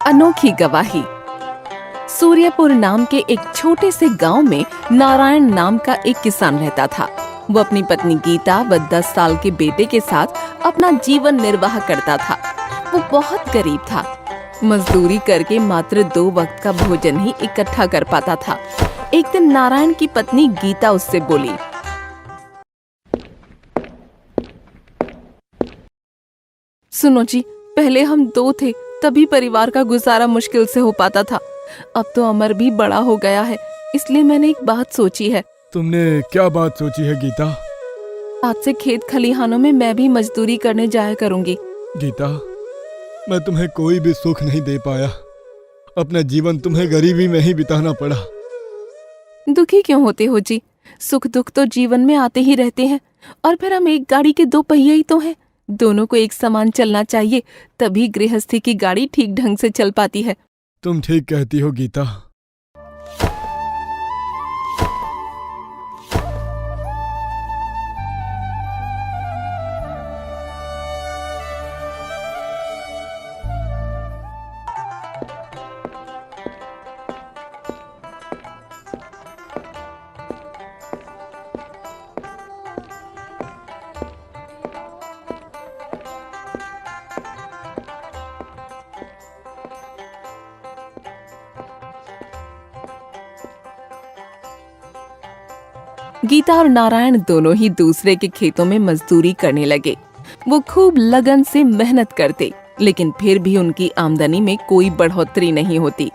अनोखी गवाही। सूर्यपुर नाम के एक छोटे से गांव में नारायण नाम का एक किसान रहता था। वो अपनी पत्नी गीता व 10 साल के बेटे के साथ अपना जीवन निर्वाह करता था। वो बहुत गरीब था। मजदूरी करके मात्र 2 वक्त का भोजन ही इकट्ठा कर पाता था। एक दिन नारायण की पत्नी गीता उससे बोली, सुनो जी, पहले हम 2 थे, तभी परिवार का गुजारा मुश्किल से हो पाता था। अब तो अमर भी बड़ा हो गया है, इसलिए मैंने एक बात सोची है। तुमने क्या बात सोची है गीता? आज से खेत खलिहानों में मैं भी मजदूरी करने जाया करूंगी। गीता, मैं तुम्हें कोई भी सुख नहीं दे पाया। अपना जीवन तुम्हें गरीबी में ही बिताना पड़ा। दुखी क्यों होते हो जी? सुख दुख तो जीवन में आते ही रहते हैं। और फिर हम एक गाड़ी के 2 पहिए ही तो हैं। दोनों को एक समान चलना चाहिए, तभी गृहस्थी की गाड़ी ठीक ढंग से चल पाती है। तुम ठीक कहती हो गीता। गीता और नारायण दोनों ही दूसरे के खेतों में मजदूरी करने लगे। वो खूब लगन से मेहनत करते, लेकिन फिर भी उनकी आमदनी में कोई बढ़ोतरी नहीं होती।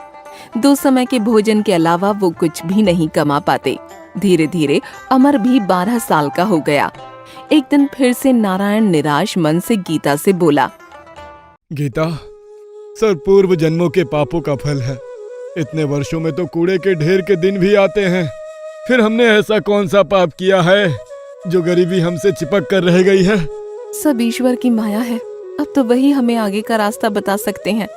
2 समय के भोजन के अलावा वो कुछ भी नहीं कमा पाते। धीरे धीरे अमर भी 12 साल का हो गया। एक दिन फिर से नारायण निराश मन से गीता से बोला, गीता, सब पूर्व जन्मों के पापों का फल है। इतने वर्षों में तो कूड़े के ढेर के दिन भी आते हैं। फिर हमने ऐसा कौन सा पाप किया है जो गरीबी हमसे चिपक कर रह गई है? सब ईश्वर की माया है। अब तो वही हमें आगे का रास्ता बता सकते हैं।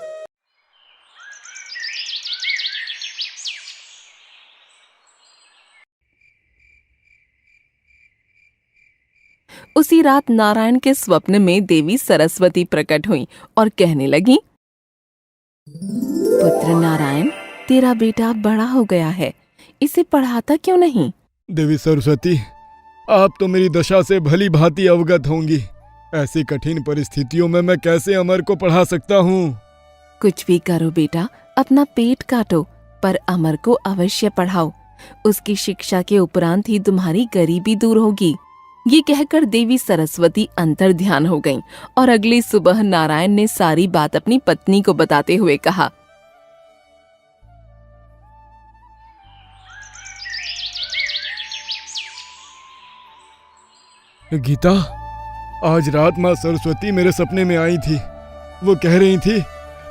उसी रात नारायण के स्वप्न में देवी सरस्वती प्रकट हुई और कहने लगी, पुत्र नारायण, तेरा बेटा बड़ा हो गया है, इसे पढ़ाता क्यों नहीं? देवी सरस्वती, आप तो मेरी दशा से भली भांति अवगत होंगी। ऐसी कठिन परिस्थितियों में मैं कैसे अमर को पढ़ा सकता हूँ? कुछ भी करो बेटा, अपना पेट काटो, पर अमर को अवश्य पढ़ाओ। उसकी शिक्षा के उपरांत ही तुम्हारी गरीबी दूर होगी। ये कहकर देवी सरस्वती अंतर ध्यान हो गईं और अगली सुबह नारायण ने सारी बात अपनी पत्नी को बताते हुए कहा, गीता, आज रात माँ सरस्वती मेरे सपने में आई थी। वो कह रही थी,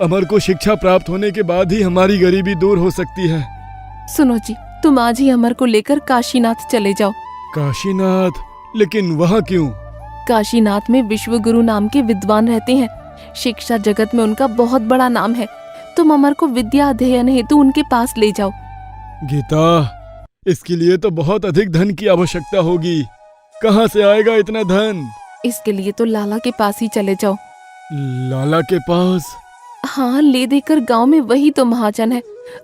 अमर को शिक्षा प्राप्त होने के बाद ही हमारी गरीबी दूर हो सकती है। सुनो जी, तुम आज ही अमर को लेकर काशीनाथ चले जाओ। काशीनाथ? लेकिन वहाँ क्यों? काशीनाथ में विश्व गुरु नाम के विद्वान रहते हैं। शिक्षा जगत में उनका बहुत बड़ा नाम है। तुम अमर को विद्या अध्ययन हेतु उनके पास ले जाओ। गीता, इसके लिए तो बहुत अधिक धन की आवश्यकता होगी। कहाँ से आएगा इतना धन? इसके लिए तो लाला के पास ही चले जाओ। लाला के पास? हाँ, ले देकर गांव में वही तो महाजन है।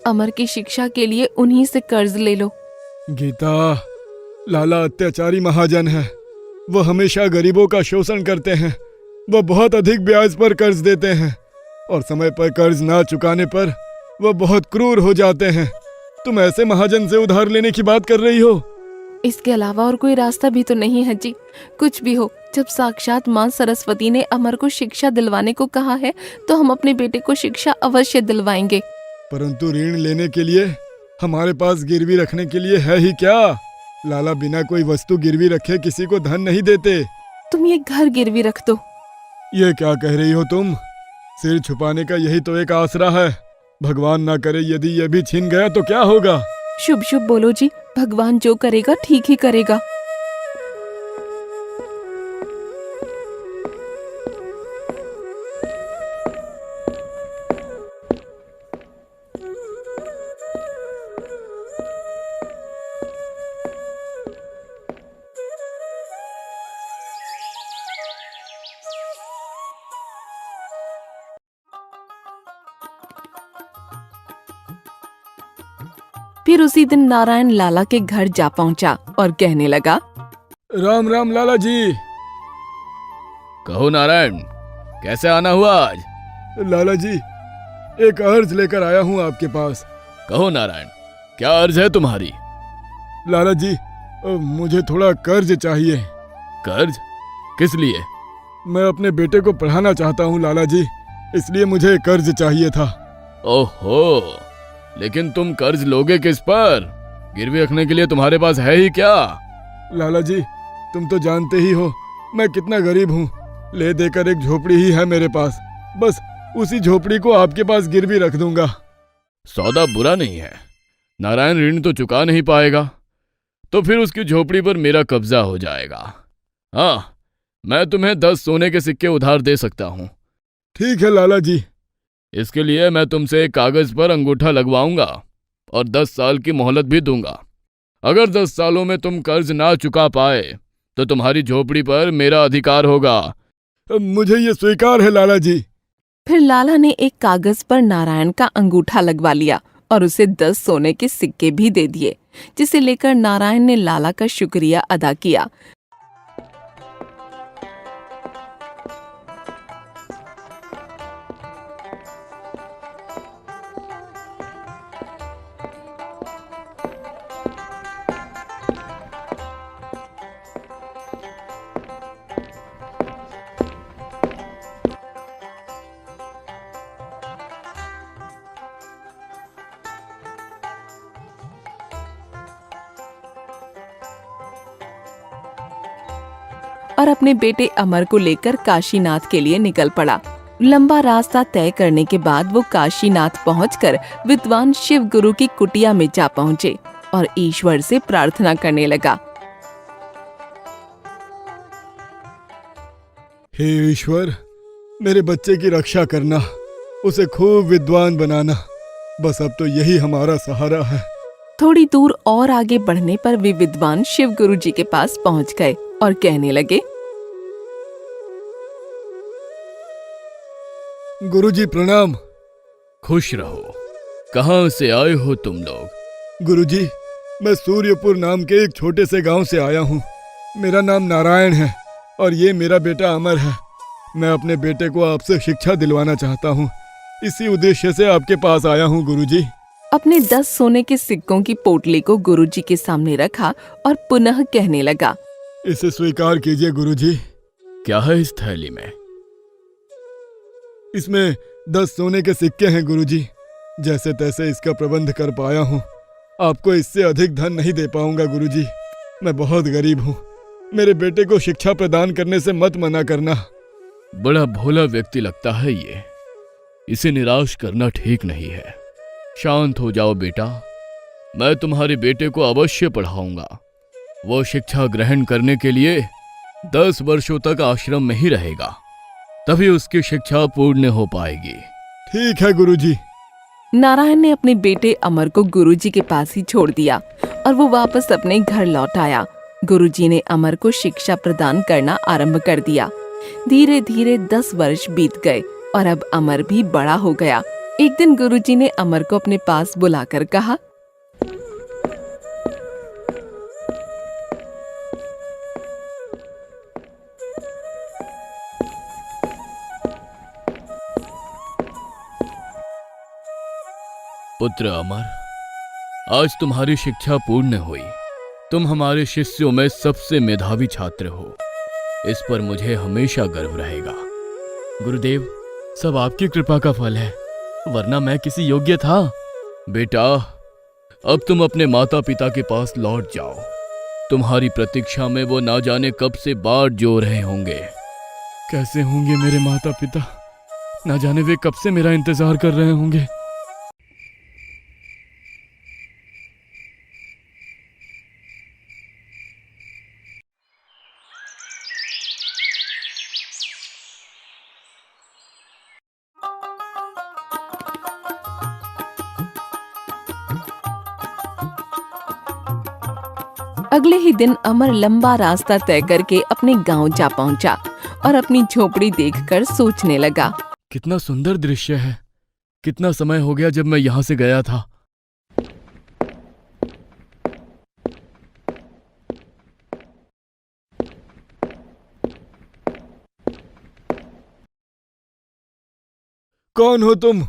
अमर की शिक्षा के लिए उन्हीं से कर्ज ले लो। गीता, लाला अत्याचारी महाजन है। वो हमेशा गरीबों का शोषण करते हैं। वो बहुत अधिक ब्याज पर कर्ज देते हैं और समय पर कर्ज ना चुकाने पर वो बहुत क्रूर हो जाते हैं। तुम ऐसे महाजन से उधार लेने की बात कर रही हो? इसके अलावा और कोई रास्ता भी तो नहीं है जी। कुछ भी हो, जब साक्षात माँ सरस्वती ने अमर को शिक्षा दिलवाने को कहा है, तो हम अपने बेटे को शिक्षा अवश्य दिलवाएंगे। परंतु ऋण लेने के लिए हमारे पास गिरवी रखने के लिए है ही क्या? लाला बिना कोई वस्तु गिरवी रखे किसी को धन नहीं देते। तुम ये घर गिरवी रख दो। ये क्या कह रही हो तुम? सिर छुपाने का यही तो एक आसरा है। भगवान ना करे यदि ये भी छिन गया तो क्या होगा? शुभ शुभ बोलो जी, भगवान जो करेगा ठीक ही करेगा। फिर उसी दिन नारायण लाला के घर जा पहुंचा और कहने लगा, राम राम लाला जी। कहो नारायण, कैसे आना हुआ आज? लाला जी, एक अर्ज लेकर आया हूँ आपके पास। कहो नारायण, क्या अर्ज है तुम्हारी? लाला जी, मुझे थोड़ा कर्ज चाहिए। कर्ज? किस लिए? मैं अपने बेटे को पढ़ाना चाहता हूँ लाला जी, इसलिए मुझे कर्ज चाहिए था। ओहो, लेकिन तुम कर्ज लोगे किस पर? गिरवी रखने के लिए तुम्हारे पास है ही क्या? लाला जी, तुम तो जानते ही हो मैं कितना गरीब हूँ। ले देकर एक झोपड़ी ही है मेरे पास, बस उसी झोपड़ी को आपके पास गिरवी रख दूंगा। सौदा बुरा नहीं है। नारायण ऋण तो चुका नहीं पाएगा, तो फिर उसकी झोपड़ी पर मेरा कब्जा हो जाएगा। हाँ, मैं तुम्हें 10 सोने के सिक्के उधार दे सकता हूँ। ठीक है लाला जी। इसके लिए मैं तुमसे एक कागज पर अंगूठा लगवाऊंगा और 10 साल की मोहलत भी दूंगा। अगर 10 सालों में तुम कर्ज ना चुका पाए तो तुम्हारी झोपड़ी पर मेरा अधिकार होगा। मुझे ये स्वीकार है लाला जी। फिर लाला ने एक कागज पर नारायण का अंगूठा लगवा लिया और उसे 10 सोने के सिक्के भी दे दिए, जिसे लेकर नारायण ने लाला का शुक्रिया अदा किया। और अपने बेटे अमर को लेकर काशीनाथ के लिए निकल पड़ा। लंबा रास्ता तय करने के बाद वो काशीनाथ पहुंचकर विद्वान शिव गुरु की कुटिया में जा पहुंचे और ईश्वर से प्रार्थना करने लगा। हे ईश्वर, मेरे बच्चे की रक्षा करना, उसे खूब विद्वान बनाना, बस अब तो यही हमारा सहारा है। थोड़ी दूर और आगे बढ़ने पर वे विद्वान शिव गुरु जी के पास पहुंच गए और कहने लगे, गुरुजी प्रणाम। खुश रहो। कहाँ से आए हो तुम लोग? गुरुजी, मैं सूर्यपुर नाम के एक छोटे से गांव से आया हूँ। मेरा नाम नारायण है और ये मेरा बेटा अमर है। मैं अपने बेटे को आपसे शिक्षा दिलवाना चाहता हूँ, इसी उद्देश्य से आपके पास आया हूँ गुरुजी। अपने 10 सोने के सिक्कों की पोटली को गुरुजी के सामने रखा और पुनः कहने लगा, इसे स्वीकार कीजिए गुरुजी। क्या है इस थैली में? इसमें 10 सोने के सिक्के हैं गुरुजी। जैसे तैसे इसका प्रबंध कर पाया हूँ, आपको इससे अधिक धन नहीं दे पाऊंगा गुरुजी। मैं बहुत गरीब हूँ, मेरे बेटे को शिक्षा प्रदान करने से मत मना करना। बड़ा भोला व्यक्ति लगता है ये, इसे निराश करना ठीक नहीं है। शांत हो जाओ बेटा, मैं तुम्हारे बेटे को अवश्य पढ़ाऊंगा। वो शिक्षा ग्रहण करने के लिए 10 वर्षों तक आश्रम में ही रहेगा, तभी उसकी शिक्षा पूर्ण हो पाएगी। ठीक है गुरुजी। नारायण ने अपने बेटे अमर को गुरुजी के पास ही छोड़ दिया और वो वापस अपने घर लौट आया। गुरुजी ने अमर को शिक्षा प्रदान करना आरंभ कर दिया। धीरे धीरे 10 वर्ष बीत गए और अब अमर भी बड़ा हो गया। एक दिन गुरुजी ने अमर को अपने पास बुलाकर कहा, पुत्र अमर, आज तुम्हारी शिक्षा पूर्ण हुई। तुम हमारे शिष्यों में सबसे मेधावी छात्र हो। इस पर मुझे हमेशा गर्व रहेगा। गुरुदेव, सब आपकी कृपा का फल है, वरना मैं किसी योग्य था। बेटा, अब तुम अपने माता पिता के पास लौट जाओ। तुम्हारी प्रतीक्षा में वो ना जाने कब से बाट जो रहे होंगे। कैसे होंगे मेरे माता पिता? ना जाने वे कब से मेरा इंतजार कर रहे होंगे। अगले ही दिन अमर लंबा रास्ता तय करके अपने गांव जा पहुंचा और अपनी झोपड़ी देखकर सोचने लगा, कितना सुंदर दृश्य है। कितना समय हो गया जब मैं यहाँ से गया था। कौन हो तुम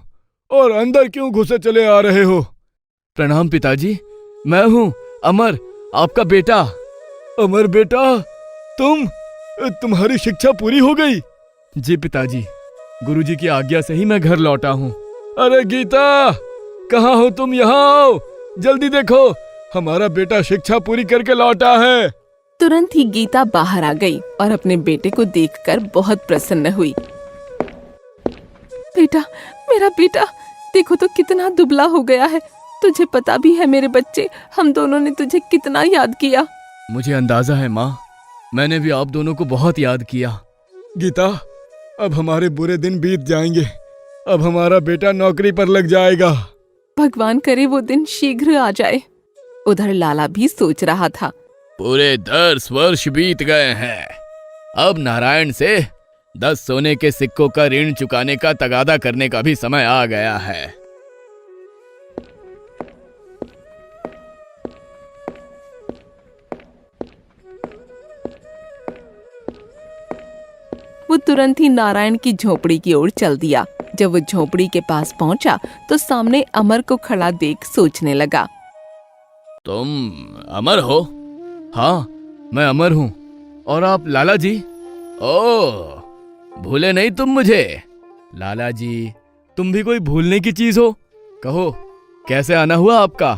और अंदर क्यों घुसे चले आ रहे हो? प्रणाम पिताजी, मैं हूँ अमर, आपका बेटा। अमर बेटा, तुम्हारी शिक्षा पूरी हो गई? जी पिताजी, गुरुजी की आज्ञा से ही मैं घर लौटा हूँ। अरे गीता, कहाँ हो तुम? यहाँ आओ, जल्दी देखो, हमारा बेटा शिक्षा पूरी करके लौटा है। तुरंत ही गीता बाहर आ गई और अपने बेटे को देखकर बहुत प्रसन्न हुई। बेटा, मेरा बेटा, देखो तो कितना दुबला हो गया है। तुझे पता भी है मेरे बच्चे, हम दोनों ने तुझे कितना याद किया। मुझे अंदाजा है माँ, मैंने भी आप दोनों को बहुत याद किया। गीता, अब हमारे बुरे दिन बीत जाएंगे। अब हमारा बेटा नौकरी पर लग जाएगा। भगवान करे वो दिन शीघ्र आ जाए। उधर लाला भी सोच रहा था। पूरे 10 वर्ष बीत गए हैं। अब नारायण से 10 सोने के सिक्कों का ऋण चुकाने का तगादा करने का भी समय आ गया है। वो तुरंत ही नारायण की झोपड़ी की ओर चल दिया। जब वो झोपड़ी के पास पहुंचा तो सामने अमर को खड़ा देख सोचने लगा। तुम अमर हो? हाँ, मैं अमर हूँ। और आप लाला जी? ओह, भूले नहीं तुम मुझे? लाला जी, तुम भी कोई भूलने की चीज हो? कहो, कैसे आना हुआ आपका?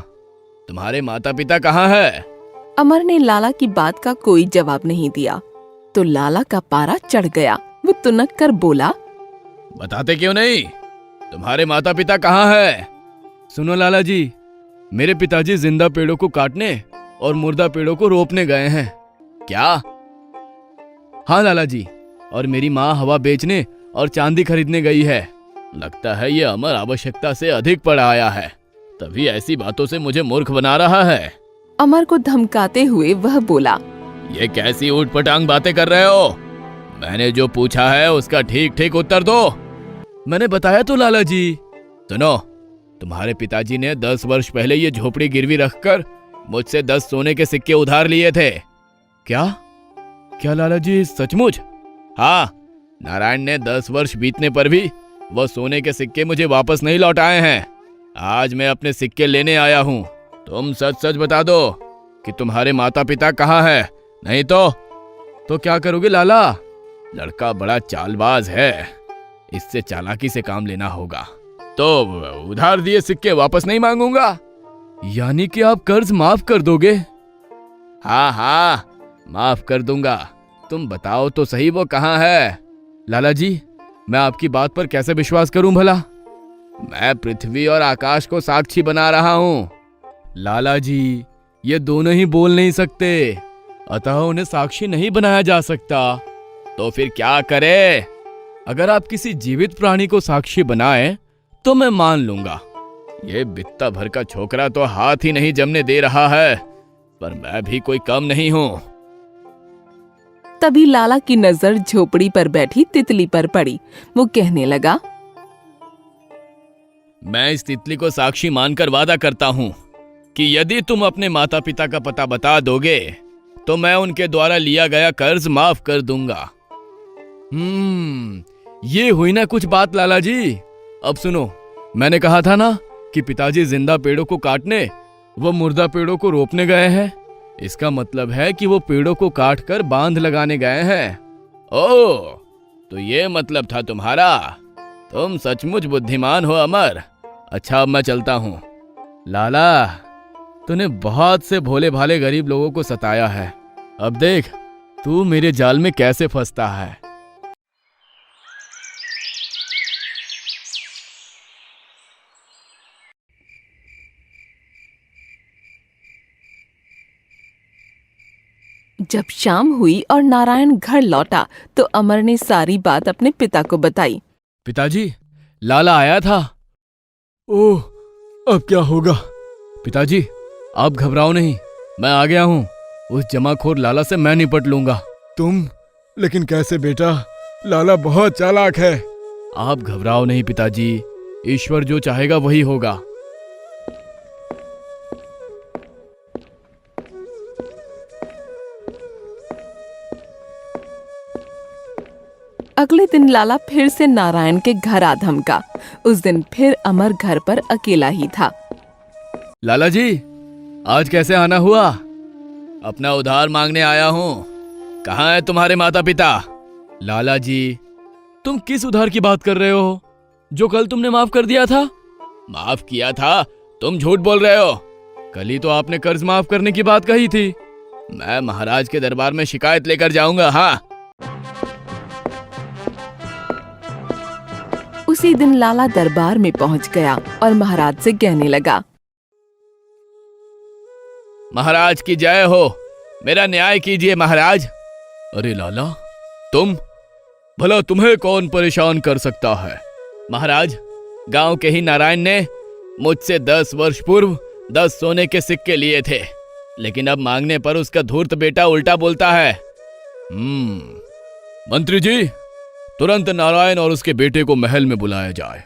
तुम्हारे माता पिता कहाँ है? अमर ने लाला की बात का कोई जवाब नहीं दिया तो लाला का पारा चढ़ गया। वो तुनक कर बोला, बताते क्यों नहीं? तुम्हारे माता पिता कहाँ है? सुनो लाला जी, मेरे पिताजी जिंदा पेड़ों को काटने और मुर्दा पेड़ों को रोपने गए हैं। क्या? हाँ लाला जी, और मेरी माँ हवा बेचने और चांदी खरीदने गई है। लगता है ये अमर आवश्यकता से अधिक पड़ आया है, तभी ऐसी बातों से मुझे मूर्ख बना रहा है। अमर को धमकाते हुए वह बोला, ये कैसी ऊटपटांग बातें कर रहे हो? मैंने जो पूछा है उसका ठीक ठीक उत्तर दो। मैंने बताया तो लाला जी। सुनो, तुम्हारे पिताजी ने 10 वर्ष पहले ये झोपड़ी गिरवी रखकर मुझसे 10 सोने के सिक्के उधार लिए थे। क्या? क्या लाला जी, सचमुच? हाँ, नारायण ने 10 वर्ष बीतने पर भी वो सोने के सिक्के मुझे वापस नहीं लौटाए हैं। आज मैं अपने सिक्के लेने आया हूँ। तुम सच सच बता दो कि तुम्हारे माता पिता कहाँ है, नहीं तो क्या करोगे लाला? लड़का बड़ा चालबाज है, इससे चालाकी से काम लेना होगा। तो उधार दिए सिक्के वापस नहीं मांगूंगा। यानी कि आप कर्ज माफ कर दोगे? हाँ हाँ, माफ कर दूंगा। तुम बताओ तो सही वो कहाँ है? लाला जी, मैं आपकी बात पर कैसे विश्वास करूं भला? मैं पृथ्वी और आकाश को साक्षी बना रहा हूं। लाला जी, ये दोनों ही बोल नहीं सकते, अतः उन्हें साक्षी नहीं बनाया जा सकता। तो फिर क्या करे? अगर आप किसी जीवित प्राणी को साक्षी बनाएं तो मैं मान लूंगा। ये बित्ता भर का छोकरा तो हाथ ही नहीं जमने दे रहा है, पर मैं भी कोई कम नहीं हूं। तभी लाला की नजर झोपड़ी पर बैठी तितली पर पड़ी। वो कहने लगा, मैं इस तितली को साक्षी मानकर वादा करता हूं कि यदि तुम अपने माता पिता का पता बता दोगे तो मैं उनके द्वारा लिया गया कर्ज माफ कर दूंगा। ये हुई ना कुछ बात लाला जी। अब सुनो, मैंने कहा था ना कि पिताजी जिंदा पेड़ों को काटने वो मुर्दा पेड़ों को रोपने गए हैं। इसका मतलब है कि वो पेड़ों को काटकर बांध लगाने गए हैं। ओह, तो ये मतलब था तुम्हारा। तुम सचमुच बुद्धिमान हो अमर। अच्छा, अब मैं चलता हूँ। लाला, तूने बहुत से भोले भाले गरीब लोगों को सताया है। अब देख तू मेरे जाल में कैसे फंसता है। जब शाम हुई और नारायण घर लौटा तो अमर ने सारी बात अपने पिता को बताई। पिताजी, लाला आया था। ओह, अब क्या होगा? पिताजी, आप घबराओ नहीं, मैं आ गया हूँ। उस जमाखोर लाला से मैं निपट लूंगा। तुम? लेकिन कैसे बेटा? लाला बहुत चालाक है। आप घबराओ नहीं पिताजी, ईश्वर जो चाहेगा वही होगा। अगले दिन लाला फिर से नारायण के घर आ धमका। उस दिन फिर अमर घर पर अकेला ही था। लाला जी, आज कैसे आना हुआ? अपना उधार मांगने आया हूँ। कहाँ है तुम्हारे माता पिता? लाला जी, तुम किस उधार की बात कर रहे हो जो कल तुमने माफ कर दिया था? माफ किया था? तुम झूठ बोल रहे हो। कल ही तो आपने कर्ज माफ करने की बात कही थी। मैं महाराज के दरबार में शिकायत लेकर जाऊंगा। हाँ। उसी दिन लाला दरबार में पहुंच गया और महाराज से कहने लगा, महाराज की जय हो, मेरा न्याय कीजिए महाराज। अरे लाला, तुम? भला तुम्हें कौन परेशान कर सकता है? महाराज, गांव के ही नारायण ने मुझसे 10 वर्ष पूर्व 10 सोने के सिक्के लिए थे, लेकिन अब मांगने पर उसका धूर्त बेटा उल्टा बोलता है। मंत्री जी, तुरंत नारायण और उसके बेटे को महल में बुलाया जाए।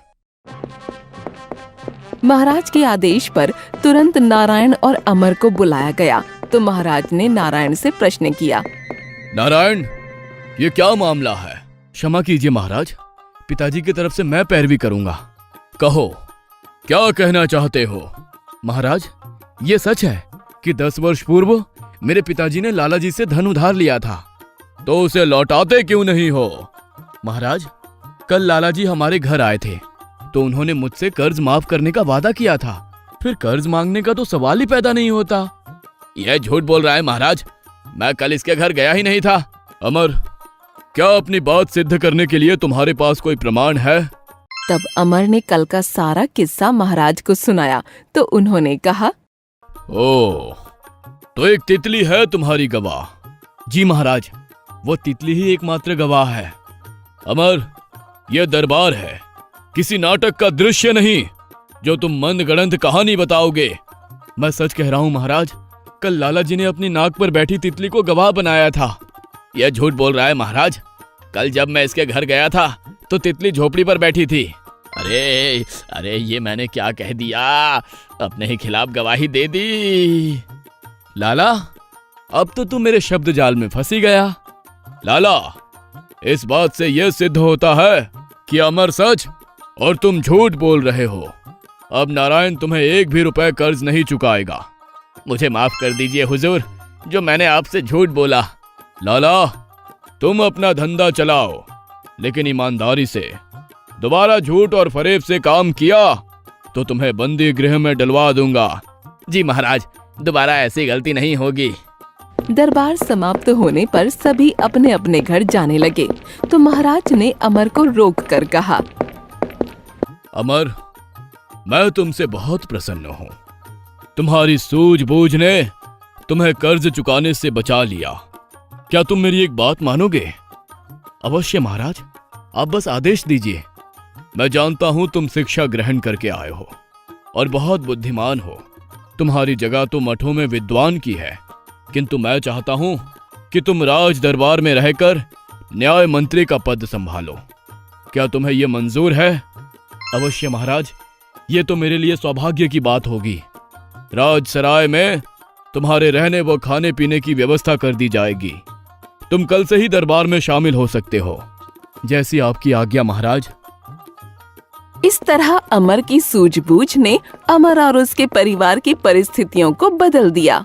महाराज के आदेश पर तुरंत नारायण और अमर को बुलाया गया तो महाराज ने नारायण से प्रश्न किया, नारायण, ये क्या मामला है? क्षमा कीजिए महाराज, पिताजी की तरफ से मैं पैरवी करूंगा। कहो, क्या कहना चाहते हो? महाराज, ये सच है कि 10 वर्ष पूर्व मेरे पिताजी ने लाला जी से धन उधार लिया था, तो उसे लौटाते क्यों नहीं हो? महाराज, कल लाला जी हमारे घर आए थे तो उन्होंने मुझसे कर्ज माफ करने का वादा किया था, फिर कर्ज मांगने का तो सवाल ही पैदा नहीं होता। यह झूठ बोल रहा है महाराज, मैं कल इसके घर गया ही नहीं था। अमर, क्या अपनी बात सिद्ध करने के लिए तुम्हारे पास कोई प्रमाण है? तब अमर ने कल का सारा किस्सा महाराज को सुनाया तो उन्होंने कहा, ओ, तो एक तितली है तुम्हारी गवाह? जी महाराज, वो तितली ही एकमात्र गवाह है। अमर, यह दरबार है, किसी नाटक का दृश्य नहीं जो तुम मनगढ़ंत कहानी बताओगे। मैं सच कह रहा हूं महाराज, कल लाला जी ने अपनी नाक पर बैठी तितली को गवाह बनाया था। यह झूठ बोल रहा है महाराज, कल जब मैं इसके घर गया था तो तितली झोपड़ी पर बैठी थी। अरे अरे, ये मैंने क्या कह दिया, अपने ही खिलाफ गवाही दे दी। लाला, अब तो तुम मेरे शब्द जाल में फंसी गया। लाला, इस बात से यह सिद्ध होता है कि अमर सच और तुम झूठ बोल रहे हो। अब नारायण तुम्हें 1 भी रुपए कर्ज नहीं चुकाएगा। मुझे माफ कर दीजिए हुजूर, जो मैंने आपसे झूठ बोला। लाला, तुम अपना धंधा चलाओ, लेकिन ईमानदारी से। दोबारा झूठ और फरेब से काम किया तो तुम्हें बंदी गृह में डलवा दूंगा। जी महाराज, दोबारा ऐसी गलती नहीं होगी। दरबार समाप्त होने पर सभी अपने अपने घर जाने लगे तो महाराज ने अमर को रोक कर कहा, अमर, मैं तुमसे बहुत प्रसन्न हूँ। तुम्हारी सूझबूझ ने तुम्हें कर्ज चुकाने से बचा लिया। क्या तुम मेरी एक बात मानोगे? अवश्य महाराज, आप बस आदेश दीजिए। मैं जानता हूँ तुम शिक्षा ग्रहण करके आए हो और बहुत बुद्धिमान हो। तुम्हारी जगह तो मठों में विद्वान की है, किंतु मैं चाहता हूं कि तुम राज दरबार में रहकर न्याय मंत्री का पद संभालो। क्या तुम्हें यह मंजूर है? अवश्य महाराज, ये तो मेरे लिए सौभाग्य की बात होगी। राजसराय में तुम्हारे रहने व खाने पीने की व्यवस्था कर दी जाएगी। तुम कल से ही दरबार में शामिल हो सकते हो। जैसी आपकी आज्ञा महाराज। इस तरह अमर की सूझबूझ ने अमर और उसके परिवार की परिस्थितियों को बदल दिया।